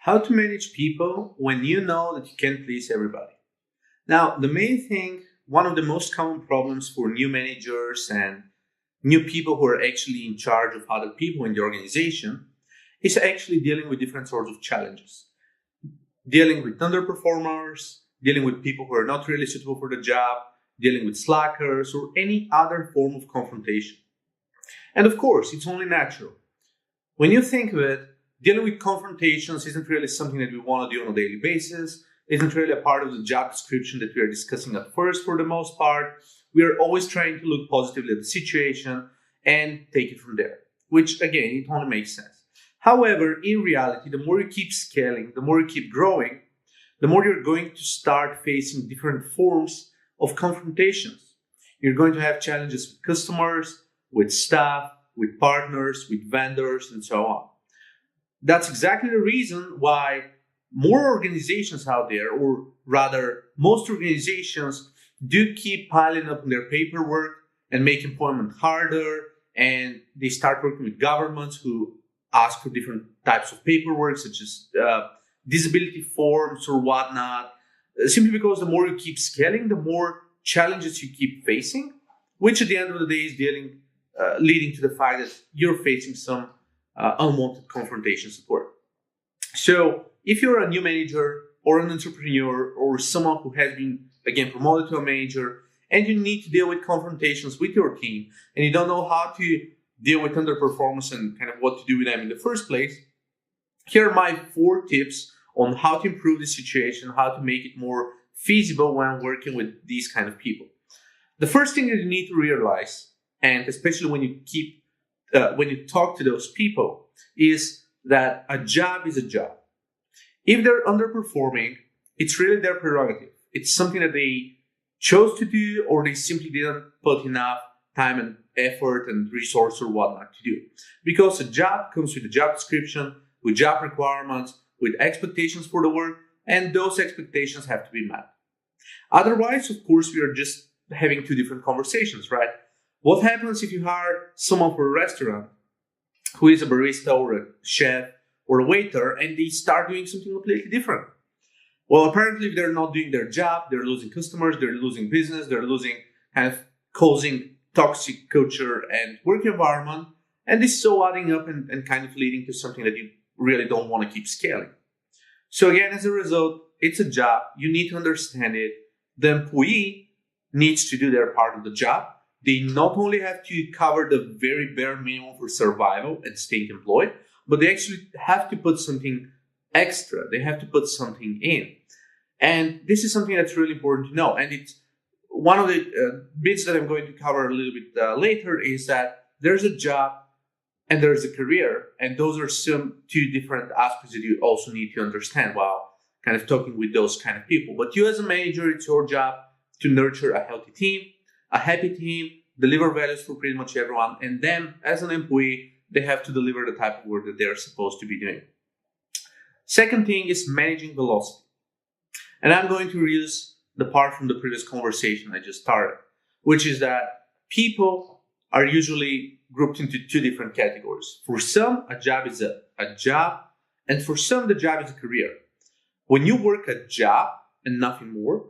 How to manage people when you know that you can't please everybody. Now, the main thing, one of the most common problems for new managers and new people who are actually in charge of other people in the organization is actually dealing with different sorts of challenges. Dealing with underperformers, dealing with people who are not really suitable for the job, dealing with slackers, or any other form of confrontation. And of course, it's only natural. When you think of it, dealing with confrontations isn't really something that we want to do on a daily basis, isn't really a part of the job description that we are discussing at first for the most part. We are always trying to look positively at the situation and take it from there, which again, it only makes sense. However, in reality, the more you keep scaling, the more you keep growing, the more you're going to start facing different forms of confrontations. You're going to have challenges with customers, with staff, with partners, with vendors, and so on. That's exactly the reason why more organizations out there, or rather most organizations, do keep piling up their paperwork and make employment harder, and they start working with governments who ask for different types of paperwork, such as disability forms or whatnot, simply because the more you keep scaling, the more challenges you keep facing, which at the end of the day is leading to the fact that you're facing some unwanted confrontations at work. So if you're a new manager or an entrepreneur or someone who has been, again, promoted to a manager, and you need to deal with confrontations with your team, and you don't know how to deal with underperformance and kind of what to do with them in the first place, here are my 4 tips on how to improve the situation, how to make it more feasible when working with these kind of people. The first thing that you need to realize, and especially when you talk to those people, is that a job is a job. If they're underperforming, it's really their prerogative. It's something that they chose to do, or they simply didn't put enough time and effort and resource or whatnot to do. Because a job comes with a job description, with job requirements, with expectations for the work, and those expectations have to be met. Otherwise, of course, we are just having 2 different conversations, right? What happens if you hire someone for a restaurant who is a barista or a chef or a waiter, and they start doing something completely different? Well, apparently, if they're not doing their job, they're losing customers, they're losing business, they're losing, kind of causing toxic culture and work environment, and this is all adding up and kind of leading to something that you really don't want to keep scaling. So again, as a result, it's a job. You need to understand it. The employee needs to do their part of the job. They not only have to cover the very bare minimum for survival and staying employed, but they actually have to put something extra. They have to put something in. And this is something that's really important to know. And it's one of the bits that I'm going to cover a little bit later is that there's a job and there's a career. And those are some 2 different aspects that you also need to understand while kind of talking with those kind of people. But you as a manager, it's your job to nurture a healthy team, a happy team, deliver values for pretty much everyone. And then as an employee, they have to deliver the type of work that they're supposed to be doing. Second thing is managing velocity. And I'm going to reuse the part from the previous conversation I just started, which is that people are usually grouped into 2 different categories. For some, a job is a job, and for some, the job is a career. When you work a job and nothing more,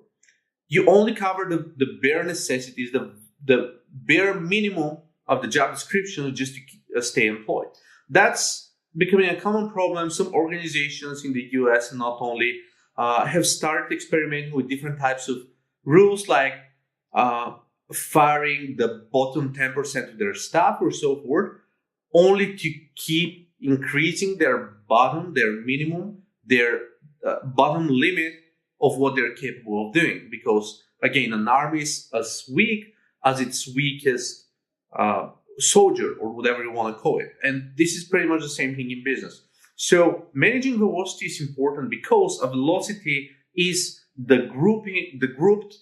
you only cover the bare necessities, the bare minimum of the job description just to stay employed. That's becoming a common problem. Some organizations in the US and not only have started experimenting with different types of rules, like firing the bottom 10% of their staff or so forth, only to keep increasing their minimum, their bottom limit of what they're capable of doing. Because again, an army is as weak as its weakest soldier, or whatever you want to call it. And this is pretty much the same thing in business. So managing velocity is important because a velocity is the grouped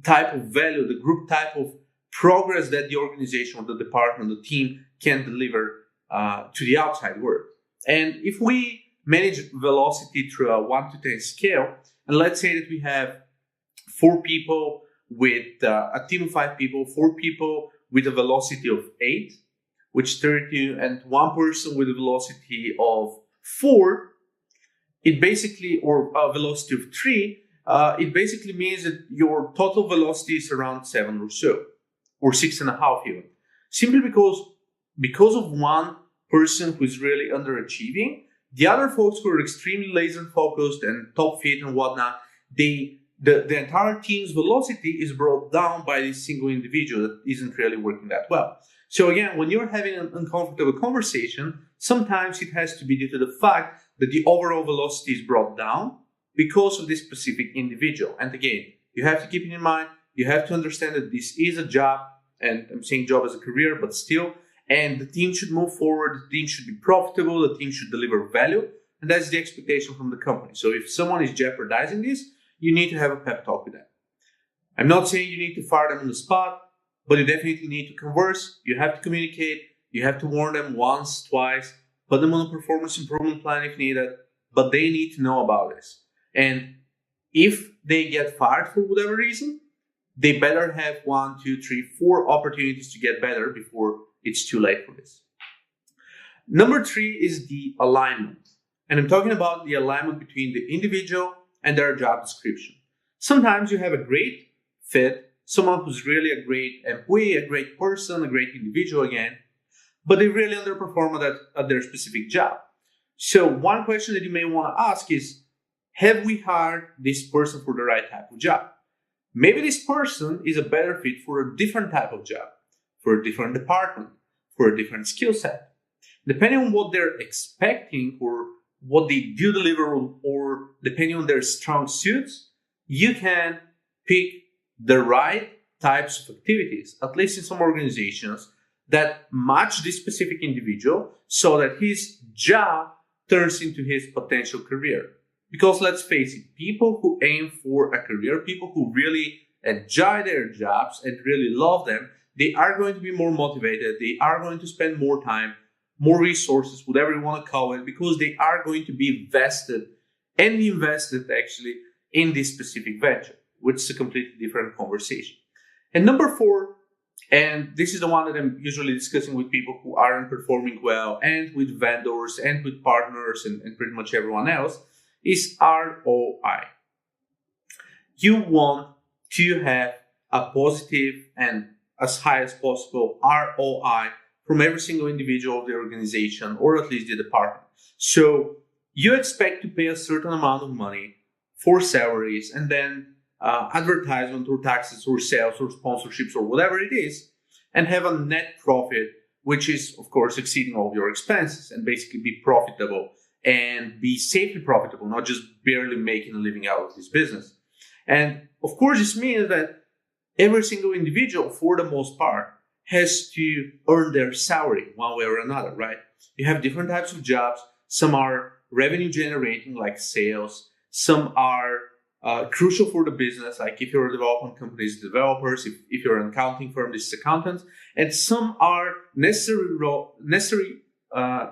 type of value, the group type of progress that the organization or the department, the team can deliver to the outside world. And if we manage velocity through a 1 to 10 scale, and let's say that we have 4 people with a team of 5 people, 4 people with a velocity of 8, which is 32, and 1 person with a velocity of 4, it basically, or a velocity of 3, it basically means that your total velocity is around 7 or so, or 6.5 even. Simply because of one person who is really underachieving, the other folks who are extremely laser focused and top fit and whatnot, the entire team's velocity is brought down by this single individual that isn't really working that well. So again, when you're having an uncomfortable conversation, sometimes it has to be due to the fact that the overall velocity is brought down because of this specific individual. And again, you have to keep it in mind, you have to understand that this is a job, and I'm saying job as a career, but still, and the team should move forward, the team should be profitable, the team should deliver value, and that's the expectation from the company. So if someone is jeopardizing this, you need to have a pep talk with them. I'm not saying you need to fire them on the spot, but you definitely need to converse, you have to communicate, you have to warn them once, twice, put them on a performance improvement plan if needed, but they need to know about this. And if they get fired for whatever reason, they better have 1, 2, 3, 4 opportunities to get better before it's too late for this. Number 3 is the alignment. And I'm talking about the alignment between the individual and their job description. Sometimes you have a great fit, someone who's really a great employee, a great person, a great individual again, but they really underperform at their specific job. So one question that you may want to ask is, have we hired this person for the right type of job? Maybe this person is a better fit for a different type of job, for a different department, for a different skill set. Depending on what they're expecting or what they do deliver, or depending on their strong suits, you can pick the right types of activities, at least in some organizations, that match this specific individual so that his job turns into his potential career. Because let's face it, people who aim for a career, people who really enjoy their jobs and really love them, they are going to be more motivated, they are going to spend more time, more resources, whatever you want to call it, because they are going to be vested and invested actually in this specific venture, which is a completely different conversation. And number 4, and this is the one that I'm usually discussing with people who aren't performing well, and with vendors and with partners and pretty much everyone else, is ROI. You want to have a positive and as high as possible ROI from every single individual of the organization, or at least the department. So you expect to pay a certain amount of money for salaries, and then advertisement or taxes or sales or sponsorships or whatever it is, and have a net profit, which is of course exceeding all of your expenses, and basically be profitable and be safely profitable, not just barely making a living out of this business. And of course, this means that every single individual, for the most part, has to earn their salary one way or another, right? You have different types of jobs. Some are revenue generating, like sales. Some are crucial for the business, like if you're a development company, it's developers. If you're an accounting firm, this is accountants. And some are necessary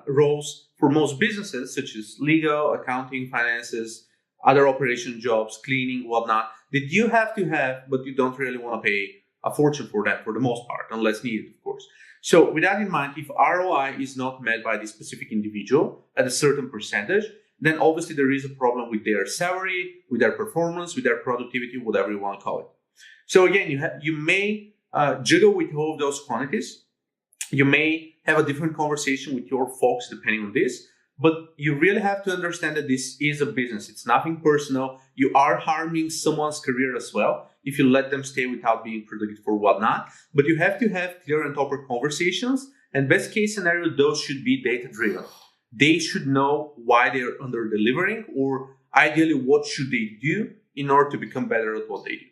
roles for most businesses, such as legal, accounting, finances, other operation jobs, cleaning, whatnot, that you have to have, but you don't really want to pay a fortune for that for the most part, unless needed, of course. So with that in mind, if ROI is not met by this specific individual at a certain percentage, then obviously there is a problem with their salary, with their performance, with their productivity, whatever you want to call it. So again, you may juggle with all of those quantities. You may have a different conversation with your folks depending on this, but you really have to understand that this is a business. It's nothing personal. You are harming someone's career as well if you let them stay without being productive or whatnot. But you have to have clear and proper conversations. And best case scenario, those should be data driven. They should know why they're under delivering, or ideally what should they do in order to become better at what they do.